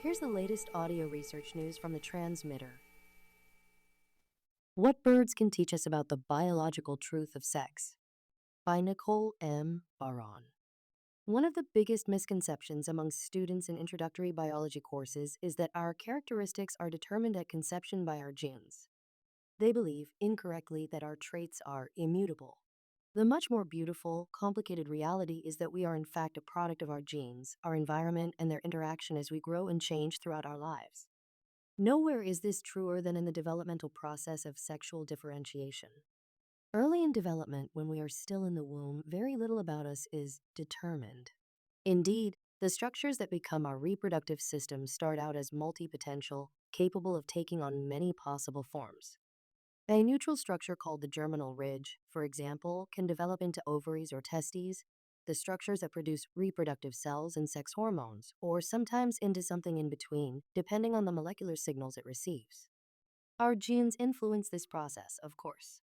Here's the latest audio research news from the transmitter. What Birds Can Teach Us About the Biological Truth of Sex by Nicole M. Baran. One of the biggest misconceptions among students in introductory biology courses is that our characteristics are determined at conception by our genes. They believe incorrectly that our traits are immutable. The much more beautiful, complicated reality is that we are in fact a product of our genes, our environment, and their interaction as we grow and change throughout our lives. Nowhere is this truer than in the developmental process of sexual differentiation. Early in development, when we are still in the womb, very little about us is determined. Indeed, the structures that become our reproductive system start out as multi-potential, capable of taking on many possible forms. A neutral structure called the germinal ridge, for example, can develop into ovaries or testes, the structures that produce reproductive cells and sex hormones, or sometimes into something in between, depending on the molecular signals it receives. Our genes influence this process, of course.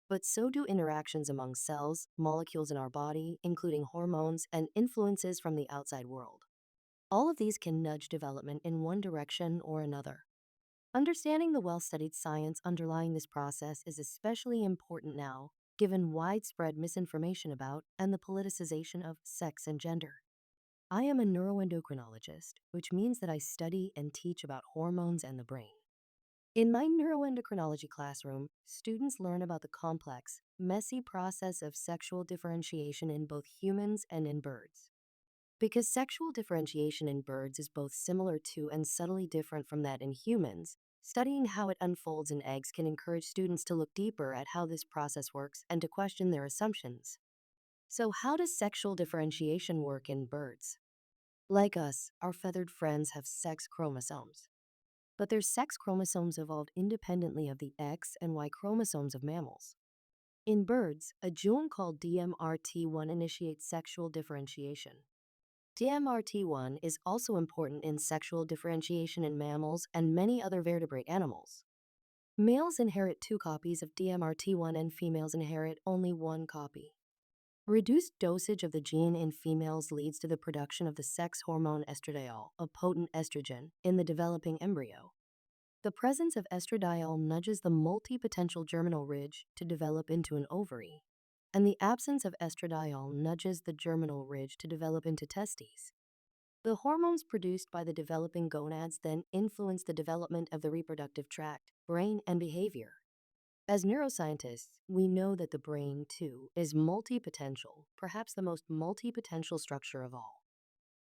But so do interactions among cells, molecules in our body, including hormones, and influences from the outside world. All of these can nudge development in one direction or another. Understanding the well-studied science underlying this process is especially important now, given widespread misinformation about and the politicization of sex and gender. I am a neuroendocrinologist, which means that I study and teach about hormones and the brain. In my neuroendocrinology classroom, students learn about the complex, messy process of sexual differentiation in both humans and in birds. Because sexual differentiation in birds is both similar to and subtly different from that in humans, studying how it unfolds in eggs can encourage students to look deeper at how this process works and to question their assumptions. So, how does sexual differentiation work in birds? Like us, our feathered friends have sex chromosomes. But their sex chromosomes evolved independently of the X and Y chromosomes of mammals. In birds, a gene called DMRT1 initiates sexual differentiation. DMRT1 is also important in sexual differentiation in mammals and many other vertebrate animals. Males inherit 2 copies of DMRT1 and females inherit only 1 copy. Reduced dosage of the gene in females leads to the production of the sex hormone estradiol, a potent estrogen, in the developing embryo. The presence of estradiol nudges the multi-potential germinal ridge to develop into an ovary, and the absence of estradiol nudges the germinal ridge to develop into testes. The hormones produced by the developing gonads then influence the development of the reproductive tract, brain, and behavior. As neuroscientists, we know that the brain, too, is multi-potential, perhaps the most multi-potential structure of all.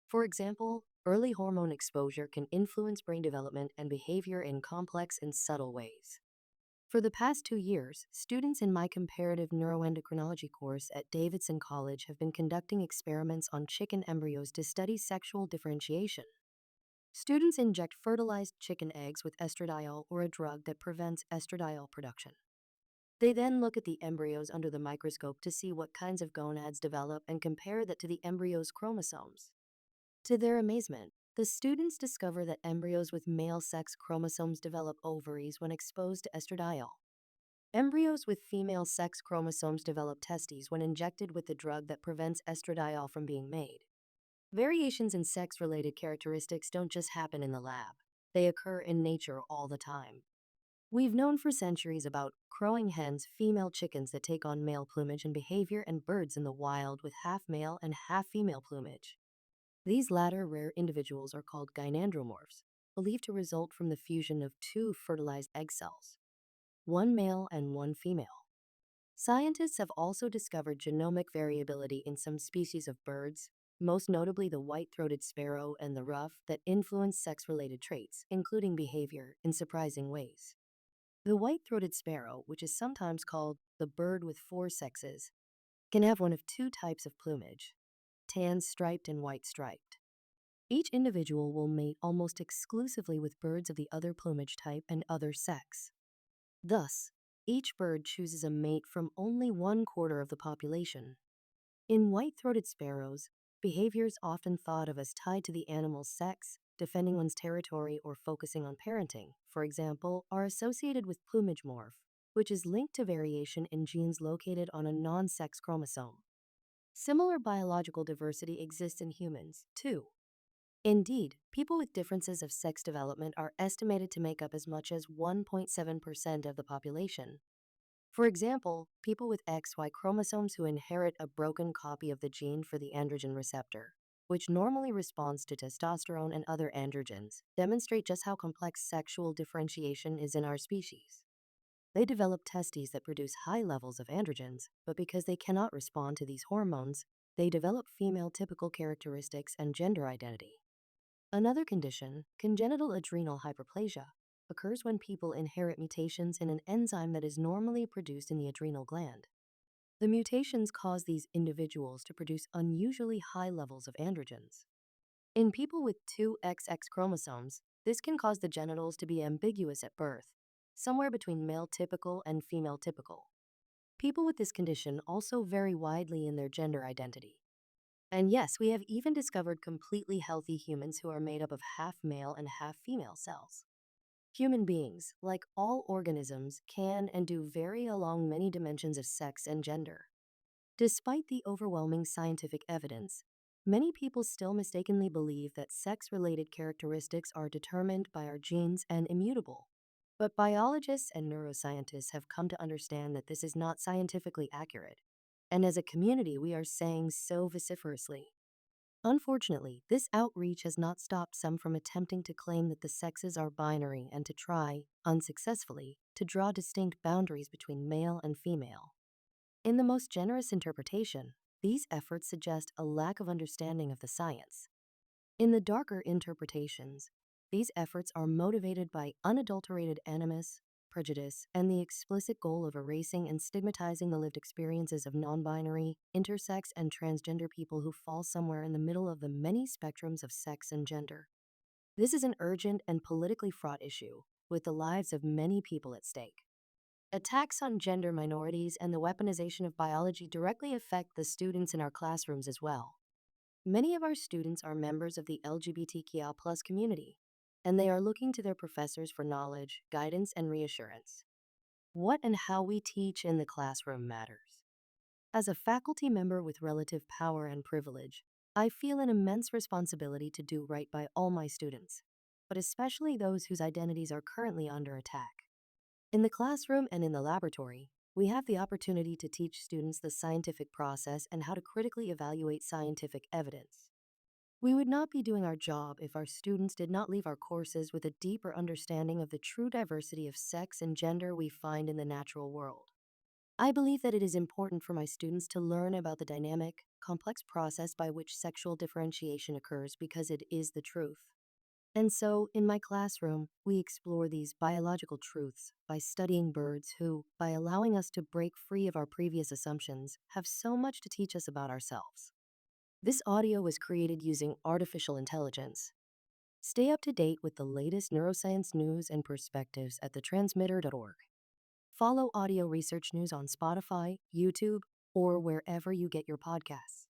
For example, early hormone exposure can influence brain development and behavior in complex and subtle ways. For the past 2 years, students in my comparative neuroendocrinology course at Davidson College have been conducting experiments on chicken embryos to study sexual differentiation. Students inject fertilized chicken eggs with estradiol or a drug that prevents estradiol production. They then look at the embryos under the microscope to see what kinds of gonads develop and compare that to the embryo's chromosomes. To their amazement, the students discover that embryos with male sex chromosomes develop ovaries when exposed to estradiol. Embryos with female sex chromosomes develop testes when injected with the drug that prevents estradiol from being made. Variations in sex-related characteristics don't just happen in the lab. They occur in nature all the time. We've known for centuries about crowing hens, female chickens that take on male plumage and behavior, and birds in the wild with half male and half female plumage. These latter rare individuals are called gynandromorphs, believed to result from the fusion of 2 fertilized egg cells, one male and one female. Scientists have also discovered genomic variability in some species of birds, most notably the white-throated sparrow and the ruff, that influence sex-related traits, including behavior, in surprising ways. The white-throated sparrow, which is sometimes called the bird with 4 sexes, can have one of 2 types of plumage, tan striped and white striped. Each individual will mate almost exclusively with birds of the other plumage type and other sex. Thus, each bird chooses a mate from only 1/4 of the population. In white-throated sparrows, behavior is often thought of as tied to the animal's sex, defending one's territory, or focusing on parenting, for example, are associated with plumage morph, which is linked to variation in genes located on a non-sex chromosome. Similar biological diversity exists in humans, too. Indeed, people with differences of sex development are estimated to make up as much as 1.7% of the population. For example, people with XY chromosomes who inherit a broken copy of the gene for the androgen receptor, which normally responds to testosterone and other androgens, demonstrate just how complex sexual differentiation is in our species. They develop testes that produce high levels of androgens, but because they cannot respond to these hormones, they develop female typical characteristics and gender identity. Another condition, congenital adrenal hyperplasia, occurs when people inherit mutations in an enzyme that is normally produced in the adrenal gland. The mutations cause these individuals to produce unusually high levels of androgens. In people with two XX chromosomes, this can cause the genitals to be ambiguous at birth, somewhere between male typical and female typical. People with this condition also vary widely in their gender identity. And yes, we have even discovered completely healthy humans who are made up of half male and half female cells. Human beings, like all organisms, can and do vary along many dimensions of sex and gender. Despite the overwhelming scientific evidence, many people still mistakenly believe that sex-related characteristics are determined by our genes and immutable. But biologists and neuroscientists have come to understand that this is not scientifically accurate. And as a community, we are saying so vociferously. Unfortunately, this outreach has not stopped some from attempting to claim that the sexes are binary and to try, unsuccessfully, to draw distinct boundaries between male and female. In the most generous interpretation, these efforts suggest a lack of understanding of the science. In the darker interpretations, these efforts are motivated by unadulterated animus, prejudice, and the explicit goal of erasing and stigmatizing the lived experiences of non-binary, intersex, and transgender people who fall somewhere in the middle of the many spectrums of sex and gender. This is an urgent and politically fraught issue, with the lives of many people at stake. Attacks on gender minorities and the weaponization of biology directly affect the students in our classrooms as well. Many of our students are members of the LGBTQIA+ community, and they are looking to their professors for knowledge, guidance, and reassurance. What and how we teach in the classroom matters. As a faculty member with relative power and privilege, I feel an immense responsibility to do right by all my students, but especially those whose identities are currently under attack. In the classroom and in the laboratory, we have the opportunity to teach students the scientific process and how to critically evaluate scientific evidence. We would not be doing our job if our students did not leave our courses with a deeper understanding of the true diversity of sex and gender we find in the natural world. I believe that it is important for my students to learn about the dynamic, complex process by which sexual differentiation occurs because it is the truth. And so, in my classroom, we explore these biological truths by studying birds who, by allowing us to break free of our previous assumptions, have so much to teach us about ourselves. This audio was created using artificial intelligence. Stay up to date with the latest neuroscience news and perspectives at thetransmitter.org. Follow audio research news on Spotify, YouTube, or wherever you get your podcasts.